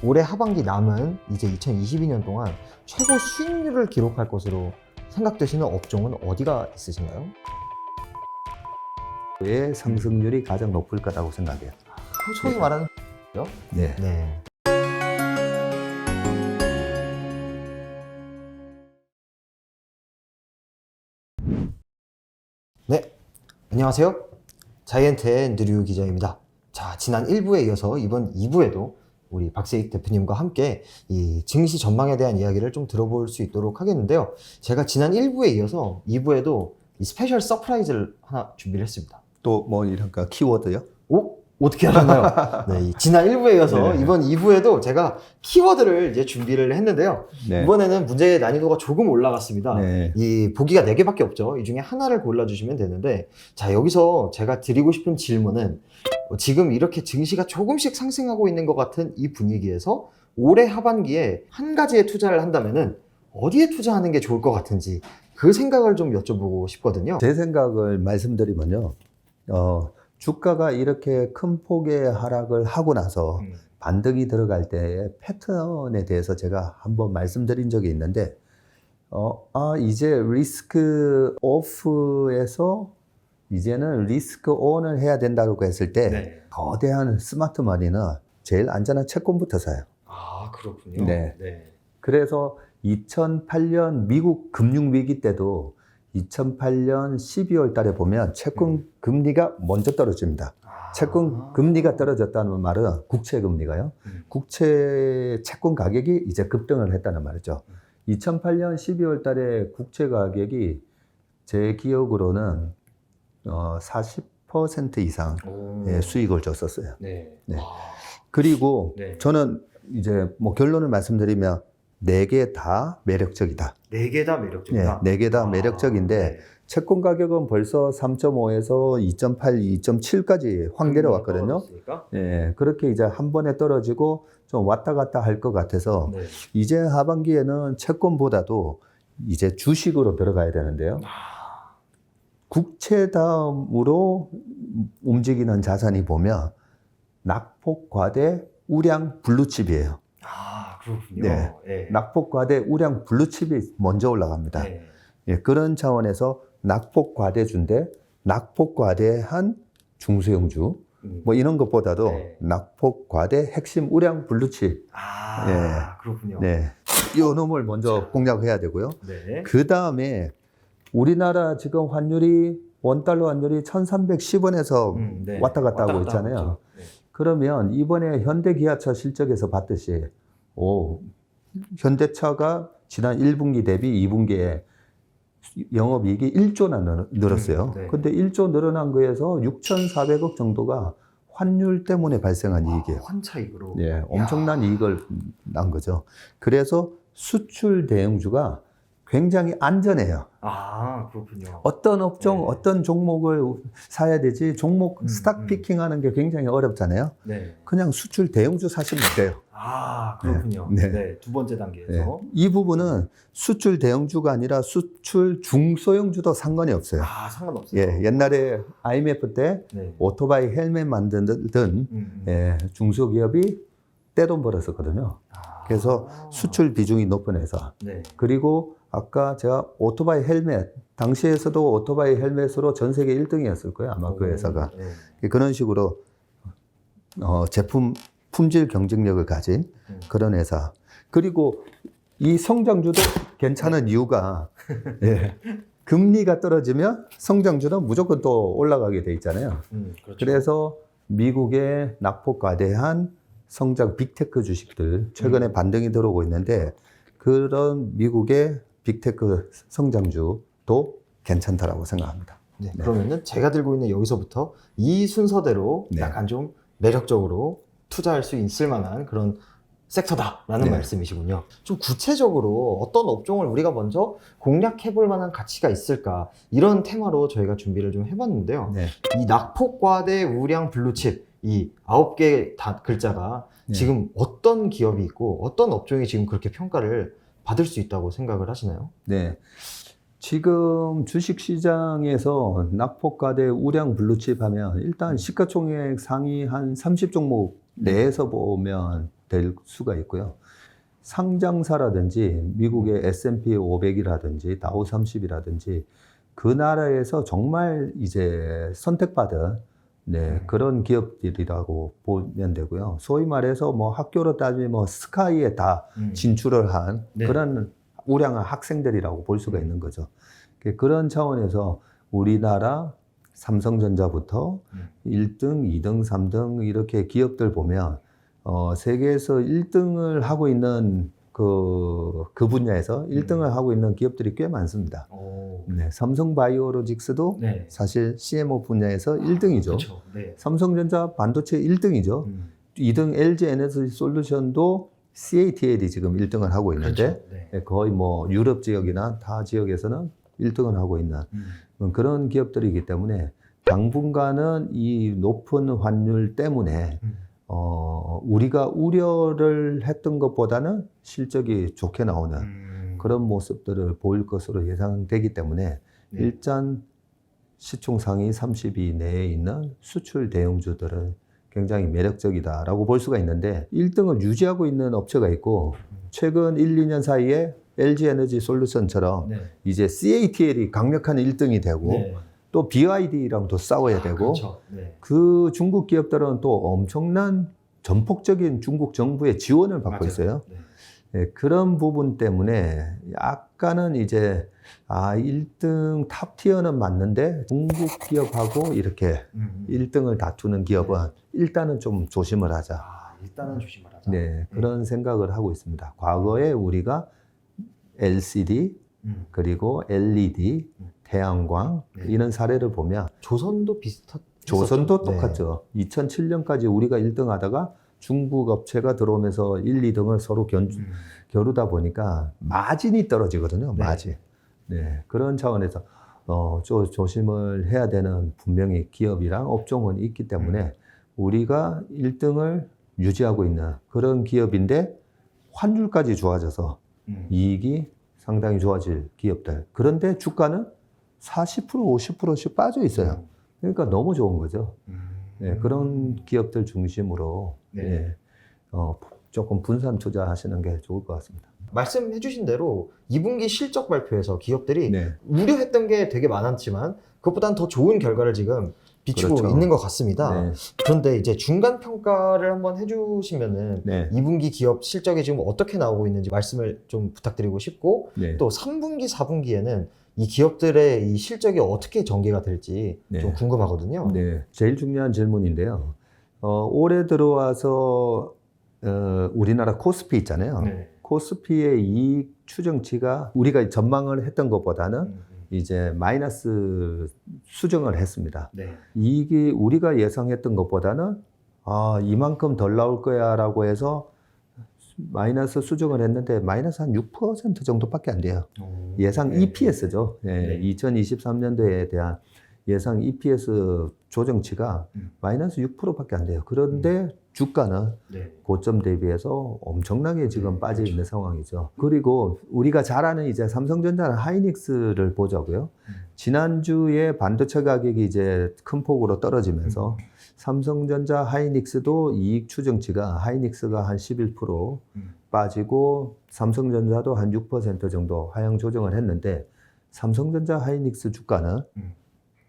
올해 하반기 남은 이제 2022년 동안 최고 수익률을 기록할 것으로 생각되시는 업종은 어디가 있으신가요? 의 상승률이 가장 높을 거라고 생각해요. 소위 말하는 요? 네. 네. 네, 안녕하세요. 자이언트의 느류 기자입니다. 자, 지난 1부에 이어서 이번 2부에도 우리 박세익 대표님과 함께 이 증시 전망에 대한 이야기를 좀 들어볼 수 있도록 하겠는데요. 제가 지난 1부에 이어서 2부에도 이 스페셜 서프라이즈를 하나 준비를 했습니다. 또 뭐 이런가 키워드요? 오? 어떻게 하셨나요? 네, 지난 1부에 이어서 네. 이번 2부에도 제가 키워드를 이제 준비를 했는데요. 네. 이번에는 문제의 난이도가 조금 올라갔습니다. 네. 이 보기가 4개밖에 없죠. 이 중에 하나를 골라주시면 되는데, 자, 여기서 제가 드리고 싶은 질문은 지금 이렇게 증시가 조금씩 상승하고 있는 것 같은 이 분위기에서 올해 하반기에 한 가지에 투자를 한다면은 어디에 투자하는 게 좋을 것 같은지 그 생각을 좀 여쭤보고 싶거든요. 제 생각을 말씀드리면요. 주가가 이렇게 큰 폭의 하락을 하고 나서 반등이 들어갈 때의 패턴에 대해서 제가 한번 말씀드린 적이 있는데, 이제 리스크 오프에서 이제는 리스크 온을 해야 된다고 했을 때, 네. 거대한 스마트 머니는 제일 안전한 채권부터 사요. 아, 그렇군요. 네. 네. 그래서 2008년 미국 금융위기 때도 2008년 12월 달에 보면 채권 금리가 먼저 떨어집니다. 채권 금리가 떨어졌다는 말은 국채 금리가요. 국채 채권 가격이 이제 급등을 했다는 말이죠. 2008년 12월 달에 국채 가격이 제 기억으로는 40% 이상의 수익을 줬었어요. 네. 네. 아, 그리고 네. 저는 이제 뭐 결론을 말씀드리면 4개 다 매력적이다. 4개 다 매력적이다. 네, 4개 다 매력적인데 네. 채권 가격은 벌써 3.5에서 2.8, 2.7까지 확 내려왔거든요. 떨어졌으니까? 네, 그렇게 이제 한 번에 떨어지고 좀 왔다 갔다 할 것 같아서 네. 이제 하반기에는 채권보다도 이제 주식으로 들어가야 되는데요. 국채 다음으로 움직이는 자산이 보면 낙폭 과대 우량 블루칩이에요. 아, 그렇군요. 네. 네. 낙폭 과대 우량 블루칩이 먼저 올라갑니다. 네. 예, 그런 차원에서 낙폭 과대주인데 낙폭 과대한 중소형주 뭐 이런 것보다도 네. 낙폭 과대 핵심 우량 블루칩. 아, 네. 그렇군요. 네. 요 놈을 먼저 공략해야 되고요. 네. 그 다음에 우리나라 지금 환율이 원달러 환율이 1310원에서 네. 왔다 갔다 하고 있잖아요. 하고 있죠. 네. 그러면 이번에 현대기아차 실적에서 봤듯이 현대차가 지난 1분기 대비 2분기에 영업이익이 1조나 늘었어요. 네. 근데 1조 늘어난 거에서 6,400억 정도가 환율 때문에 발생한 이익이에요. 환차익으로. 예, 엄청난 이익을 난 거죠. 그래서 수출 대형주가 굉장히 안전해요. 아, 그렇군요. 어떤 업종, 네. 어떤 종목을 사야 되지, 종목 스탁 피킹하는 게 굉장히 어렵잖아요. 네. 그냥 수출 대형주 사시면 돼요. 아, 그렇군요. 네. 네. 두 번째 단계에서. 네. 이 부분은 수출 대형주가 아니라 수출 중소형주도 상관이 없어요. 아, 상관없어요. 예, 옛날에 IMF 때 네. 오토바이 헬멧 만드는 예, 중소기업이 떼돈 벌었었거든요. 그래서 수출 비중이 높은 회사. 네. 그리고 아까 제가 오토바이 헬멧, 당시에서도 오토바이 헬멧으로 전 세계 1등이었을 거예요. 아마 그 회사가. 네. 그런 식으로 제품 품질 경쟁력을 가진 그런 회사. 그리고 이 성장주도 괜찮은 이유가 예, 금리가 떨어지면 성장주는 무조건 또 올라가게 돼 있잖아요. 그렇죠. 그래서 미국의 낙폭 과대한 성장 빅테크 주식들 최근에 반등이 들어오고 있는데 그런 미국의 빅테크 성장주도 괜찮다라고 생각합니다. 네. 그러면은 제가 들고 있는 여기서부터 이 순서대로 네. 약간 좀 매력적으로 투자할 수 있을 만한 그런 섹터다라는 네. 말씀이시군요. 좀 구체적으로 어떤 업종을 우리가 먼저 공략해 볼 만한 가치가 있을까, 이런 테마로 저희가 준비를 좀 해봤는데요. 네. 이 낙폭과대 우량 블루칩, 이 9개 글자가 네. 지금 어떤 기업이 있고 어떤 업종이 지금 그렇게 평가를 받을 수 있다고 생각을 하시나요? 네. 지금 주식시장에서 낙폭과대 우량 블루칩 하면 일단 시가총액 상위 한 30종목 내에서 보면 될 수가 있고요. 상장사라든지 미국의 S&P 500이라든지 다우 30이라든지 그 나라에서 정말 이제 선택받은 그런 기업들이라고 보면 되고요. 소위 말해서 뭐 학교로 따지면 뭐 스카이에 다 진출을 한 네. 그런 우량한 학생들이라고 볼 수가 있는 거죠. 그런 차원에서 우리나라 삼성전자부터 1등, 2등, 3등 이렇게 기업들 보면 세계에서 1등을 하고 있는 그 분야에서 1등을 하고 있는 기업들이 꽤 많습니다. 네, 삼성바이오로직스도 네. 사실 CMO 분야에서 1등이죠. 그렇죠. 네. 삼성전자 반도체 1등이죠. 2등 LG 에너지 솔루션도 CATL이 지금 1등을 하고 있는데 그렇죠. 네. 거의 뭐 유럽 지역이나 타 지역에서는 1등을 하고 있는 그런 기업들이기 때문에 당분간은 이 높은 환율 때문에 우리가 우려를 했던 것보다는 실적이 좋게 나오는 그런 모습들을 보일 것으로 예상되기 때문에 네. 일단 시총 상위 30위 내에 있는 수출 대형주들은 굉장히 매력적이다라고 볼 수가 있는데 1등을 유지하고 있는 업체가 있고 최근 1, 2년 사이에 LG 에너지 솔루션처럼 네. 이제 CATL이 강력한 1등이 되고 네. 또 BYD랑도 싸워야 되고 그렇죠. 네. 그 중국 기업들은 또 엄청난 전폭적인 중국 정부의 지원을 받고 맞아요. 있어요. 네. 네, 그런 부분 때문에 약간은 이제 1등 탑티어는 맞는데 중국 기업하고 이렇게 1등을 다투는 기업은 일단은 좀 조심을 하자. 일단은 조심하자. 네, 그런 생각을 하고 있습니다. 과거에 우리가 LCD 그리고 LED, 태양광 네. 이런 사례를 보면 조선도 비슷한. 조선도 똑같죠. 2007년까지 우리가 1등 하다가 중국 업체가 들어오면서 1, 2등을 서로 겨루다 보니까 마진이 떨어지거든요. 네. 마진. 네, 그런 차원에서 조심을 해야 되는 분명히 기업이랑 업종은 있기 때문에 우리가 1등을 유지하고 있는 그런 기업인데 환율까지 좋아져서 이익이 상당히 좋아질 기업들. 그런데 주가는 40%, 50%씩 빠져 있어요. 그러니까 너무 좋은 거죠. 네, 그런 기업들 중심으로 네. 네, 조금 분산 투자하시는 게 좋을 것 같습니다. 말씀해 주신 대로 2분기 실적 발표에서 기업들이 네. 우려했던 게 되게 많았지만 그것보다는 더 좋은 결과를 지금 비추고 그렇죠. 있는 것 같습니다. 네. 그런데 이제 중간 평가를 한번 해주시면은 네. 2분기 기업 실적이 지금 어떻게 나오고 있는지 말씀을 좀 부탁드리고 싶고 네. 또 3분기, 4분기에는 이 기업들의 이 실적이 어떻게 전개가 될지 네. 좀 궁금하거든요. 네, 제일 중요한 질문인데요. 올해 들어와서 우리나라 코스피 있잖아요. 네. 코스피의 이익 추정치가 우리가 전망을 했던 것보다는 이제 마이너스 수정을 했습니다. 네. 이익이 우리가 예상했던 것보다는 이만큼 덜 나올 거야라고 해서 마이너스 수정을 했는데 마이너스 한 6% 정도밖에 안 돼요. 예상 네. EPS죠. 네. 네. 2023년도에 대한 예상 EPS 조정치가 마이너스 6%밖에 안 돼요. 그런데 주가는 네. 고점 대비해서 엄청나게 지금 빠져 있는 상황이죠. 그리고 우리가 잘 아는 이제 삼성전자나 하이닉스를 보자고요. 지난주에 반도체 가격이 이제 큰 폭으로 떨어지면서 삼성전자, 하이닉스도 이익 추정치가 하이닉스가 한 11% 빠지고 삼성전자도 한 6% 정도 하향 조정을 했는데 삼성전자, 하이닉스 주가는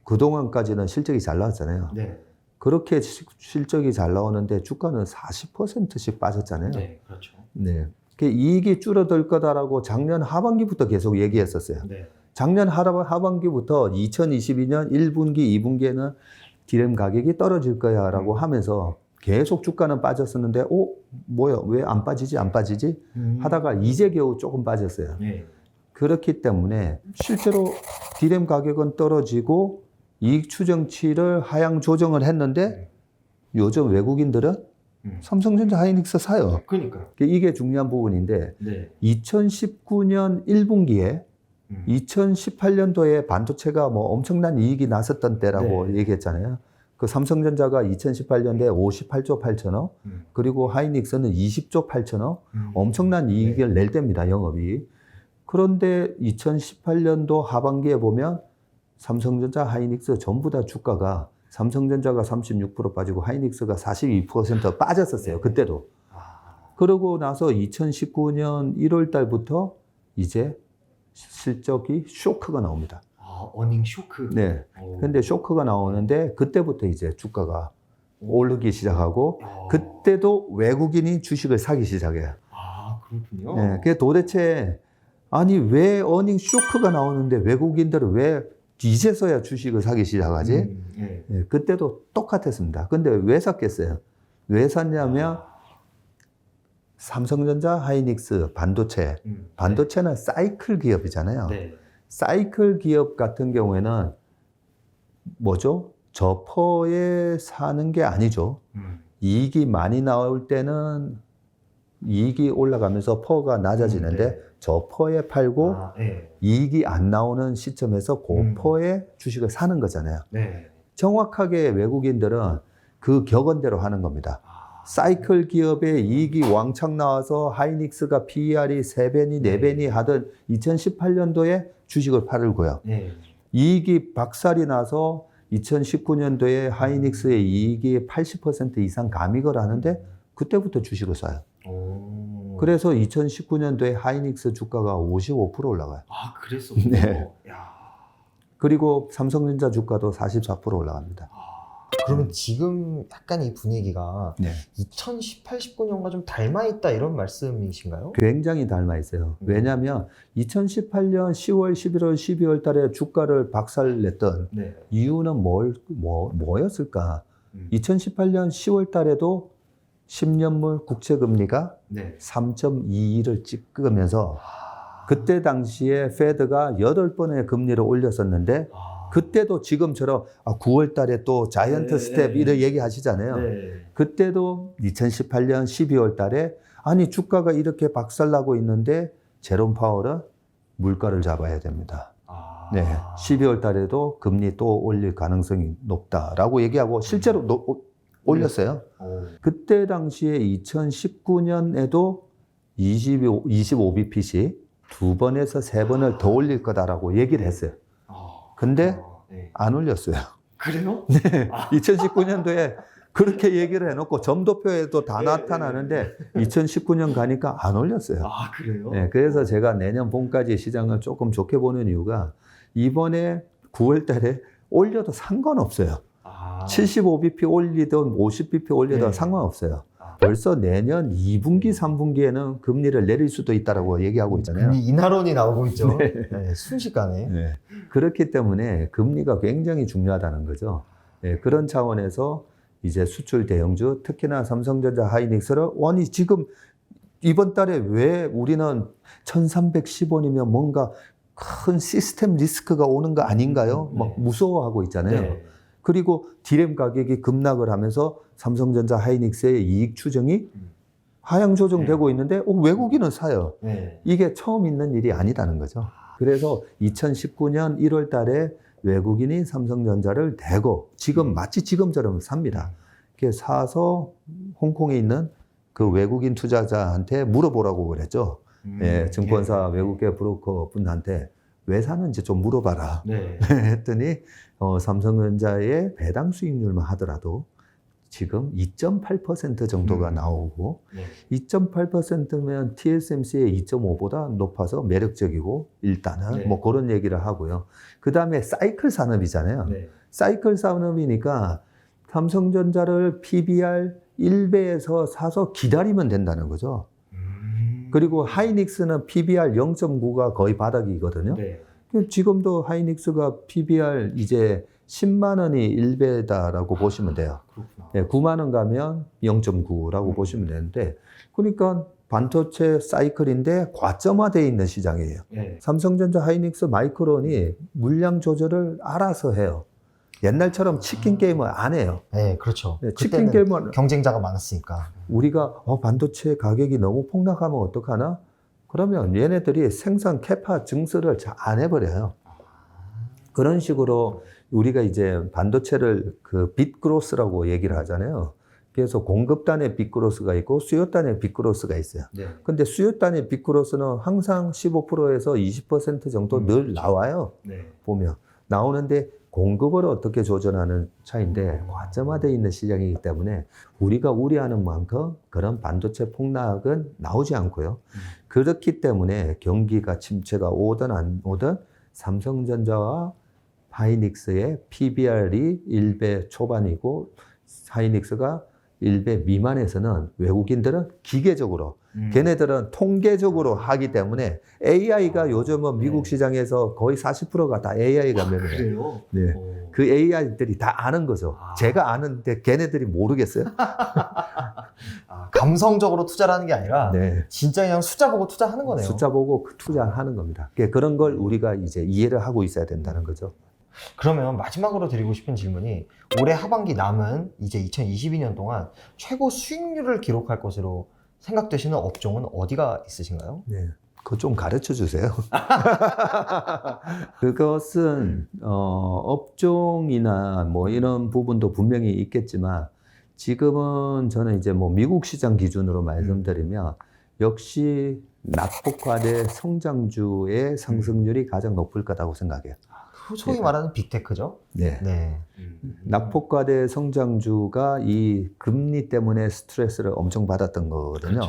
그동안까지는 실적이 잘 나왔잖아요. 네. 그렇게 실적이 잘 나오는데 주가는 40%씩 빠졌잖아요. 네. 그렇죠. 네. 이익이 줄어들 거다라고 작년 하반기부터 계속 얘기했었어요. 네. 작년 하반기부터 2022년 1분기, 2분기에는 디램 가격이 떨어질 거야 라고 하면서 계속 주가는 빠졌었는데 뭐야 왜 안 빠지지 하다가 이제 겨우 조금 빠졌어요. 네. 그렇기 때문에 실제로 디램 가격은 떨어지고 이익 추정치를 하향 조정을 했는데 요즘 외국인들은 삼성전자, 하이닉스 사요. 그러니까요. 이게 중요한 부분인데 네. 2019년 1분기에 2018년도에 반도체가 뭐 엄청난 이익이 났었던 때라고 네. 얘기했잖아요. 그 삼성전자가 2018년도에 58조 8천억, 그리고 하이닉스는 20조 8천억, 엄청난 이익을 낼 때입니다, 영업이. 그런데 2018년도 하반기에 보면 삼성전자, 하이닉스 전부 다 주가가 삼성전자가 36% 빠지고 하이닉스가 42% 빠졌었어요, 그때도. 그러고 나서 2019년 1월 달부터 이제 실적이 쇼크가 나옵니다. 어닝 쇼크. 네. 근데 쇼크가 나오는데 그때부터 이제 주가가 오르기 시작하고 그때도 외국인이 주식을 사기 시작해요. 그렇군요. 네. 그게 도대체 아니 왜 어닝 쇼크가 나오는데 외국인들은 왜 이제서야 주식을 사기 시작하지? 네. 네. 그때도 똑같았습니다. 근데 왜 샀겠어요? 왜 샀냐면 삼성전자, 하이닉스, 반도체. 반도체는 사이클 기업이잖아요. 네. 사이클 기업 같은 경우에는 뭐죠? 저퍼에 사는 게 아니죠. 이익이 많이 나올 때는 이익이 올라가면서 퍼가 낮아지는데 네. 저퍼에 팔고 네. 이익이 안 나오는 시점에서 고퍼에 주식을 사는 거잖아요. 네. 정확하게 외국인들은 그 격언대로 하는 겁니다. 사이클 기업의 이익이 왕창 나와서 하이닉스가 PER이 3배니 4배니 하던 2018년도에 주식을 팔고요. 네. 이익이 박살이 나서 2019년도에 하이닉스의 이익이 80% 이상 감익을 하는데 그때부터 주식을 사요. 그래서 2019년도에 하이닉스 주가가 55% 올라가요. 그랬었군요. 네. 야. 그리고 삼성전자 주가도 44% 올라갑니다. 그러면 지금 약간 이 분위기가 네. 2018, 19년과 좀 닮아있다 이런 말씀이신가요? 굉장히 닮아 있어요. 왜냐하면 2018년 10월, 11월, 12월 달에 주가를 박살냈던 네. 이유는 뭐였을까? 2018년 10월 달에도 10년물 국채금리가 네. 3.22를 찍으면서 그때 당시에 페드가 8번의 금리를 올렸었는데 그때도 지금처럼 9월 달에 또 자이언트 네. 스텝 이런 얘기 하시잖아요. 네. 그때도 2018년 12월 달에 아니 주가가 이렇게 박살나고 있는데 제롬 파월은 물가를 잡아야 됩니다. 네, 12월 달에도 금리 또 올릴 가능성이 높다라고 얘기하고 실제로 올렸어요. 그때 당시에 2019년에도 25bp씩 2번에서 3번을 더 올릴 거다라고 얘기를 했어요. 근데 네. 안 올렸어요. 그래요? 네, 2019년도에 그렇게 얘기를 해놓고 점도표에도 다 네, 나타나는데 2019년 가니까 안 올렸어요. 그래요? 네, 그래서 제가 내년 봄까지 시장을 조금 좋게 보는 이유가 이번에 9월 달에 올려도 상관없어요. 75bp 올리든 50bp 올리든 네. 상관없어요. 벌써 내년 2분기, 3분기에는 금리를 내릴 수도 있다고 얘기하고 있잖아요. 금리 인하론이 나오고 있죠. 네. 네, 순식간에. 네. 그렇기 때문에 금리가 굉장히 중요하다는 거죠. 네, 그런 차원에서 이제 수출 대형주, 특히나 삼성전자, 하이닉스를 아니 지금 이번 달에 왜 우리는 1310원이면 뭔가 큰 시스템 리스크가 오는 거 아닌가요? 막 무서워하고 있잖아요. 네. 그리고 디램 가격이 급락을 하면서 삼성전자, 하이닉스의 이익 추정이 하향 조정되고 있는데 외국인은 사요. 네. 이게 처음 있는 일이 아니다는 거죠. 그래서 2019년 1월 달에 외국인이 삼성전자를 대거 지금 마치 지금처럼 삽니다. 이렇게 사서 홍콩에 있는 그 외국인 투자자한테 물어보라고 그랬죠. 예, 증권사 외국계 브로커 분한테 왜 사는지 좀 물어봐라. 네. 했더니 삼성전자의 배당 수익률만 하더라도 지금 2.8% 정도가 나오고 네. 2.8%면 TSMC의 2.5보다 높아서 매력적이고 일단은 네. 뭐 그런 얘기를 하고요. 그 다음에 사이클 산업이잖아요. 네. 사이클 산업이니까 삼성전자를 PBR 1배에서 사서 기다리면 된다는 거죠. 그리고 하이닉스는 PBR 0.9가 거의 바닥이거든요. 네. 지금도 하이닉스가 PBR 이제 10만 원이 1배다라고 보시면 돼요. 그렇구나. 네, 9만 원 가면 0.9라고 보시면 되는데, 그러니까 반도체 사이클인데 과점화되어 있는 시장이에요. 네. 삼성전자, 하이닉스, 마이크론이 물량 조절을 알아서 해요. 옛날처럼 치킨 게임을 안 해요. 네, 그렇죠. 네, 치킨 그때는 게임을 경쟁자가 많았으니까. 우리가 반도체 가격이 너무 폭락하면 어떡하나? 그러면 얘네들이 생산 캐파 증설을 잘 안 해버려요. 그런 식으로 우리가 이제 반도체를 그 빗그로스라고 얘기를 하잖아요. 그래서 공급단의 빗그로스가 있고 수요단의 빗그로스가 있어요. 네. 근데 수요단의 빗그로스는 항상 15%에서 20% 정도 늘 나와요. 네. 보면. 나오는데 공급을 어떻게 조절하는 차이인데 과점화되어 있는 시장이기 때문에 우리가 우려하는 만큼 그런 반도체 폭락은 나오지 않고요. 그렇기 때문에 경기가 침체가 오든 안 오든 삼성전자와 하이닉스의 PBR이 1배 초반이고 하이닉스가 1배 미만에서는 외국인들은 기계적으로 걔네들은 통계적으로 하기 때문에 AI가 요즘은 미국 시장에서 거의 40%가 다 AI가 매매해요. 그래요? 네. 그 AI들이 다 아는 거죠. 제가 아는데 걔네들이 모르겠어요? 감성적으로 투자를 하는 게 아니라 네. 진짜 그냥 숫자 보고 투자하는 거네요. 숫자 보고 투자하는 겁니다. 그런 걸 우리가 이제 이해를 하고 있어야 된다는 거죠. 그러면 마지막으로 드리고 싶은 질문이 올해 하반기 남은 이제 2022년 동안 최고 수익률을 기록할 것으로 생각되시는 업종은 어디가 있으신가요? 네. 그거 좀 가르쳐 주세요. 그것은 업종이나 뭐 이런 부분도 분명히 있겠지만 지금은 저는 이제 뭐 미국 시장 기준으로 말씀드리면 역시 낙폭과대 성장주의 상승률이 가장 높을 거라고 생각해요. 소위 말하는 빅테크죠? 네. 네. 낙폭과대 성장주가 이 금리 때문에 스트레스를 엄청 받았던 거거든요.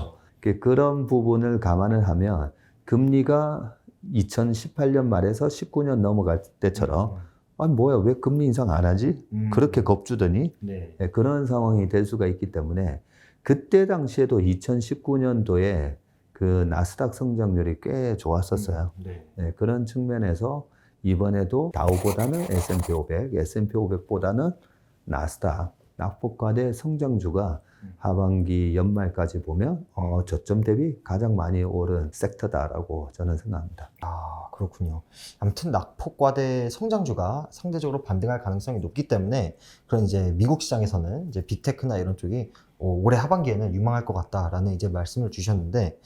그렇죠. 그런 부분을 감안을 하면 금리가 2018년 말에서 19년 넘어갈 때처럼 아니 뭐야 왜 금리 인상 안 하지? 그렇게 겁주더니 네. 그런 상황이 될 수가 있기 때문에 그때 당시에도 2019년도에 그 나스닥 성장률이 꽤 좋았었어요. 네. 네, 그런 측면에서 이번에도 다우보다는 S&P 500, S&P 500보다는 나스닥, 낙폭과대 성장주가 하반기 연말까지 보면 저점 대비 가장 많이 오른 섹터다라고 저는 생각합니다. 아, 그렇군요. 아무튼 낙폭과대 성장주가 상대적으로 반등할 가능성이 높기 때문에 그런 이제 미국 시장에서는 이제 빅테크나 이런 쪽이 올해 하반기에는 유망할 것 같다라는 이제 말씀을 주셨는데